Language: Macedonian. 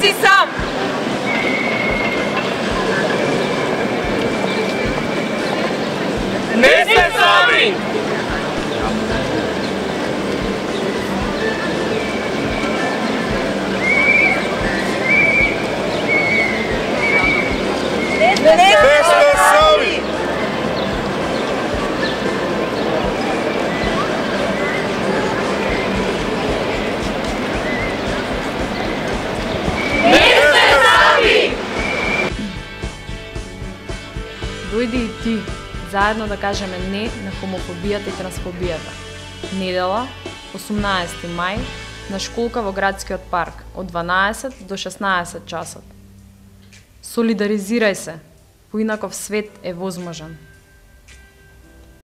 си сам! Не сме сами! Не сме сами! Дојди и ти, заедно да кажеме не на хомофобијата и трансфобијата. Недела, 18 мај, на школка во градскиот парк, од 12 до 16 часот. Солидаризирај се, поинаков свет е возможен.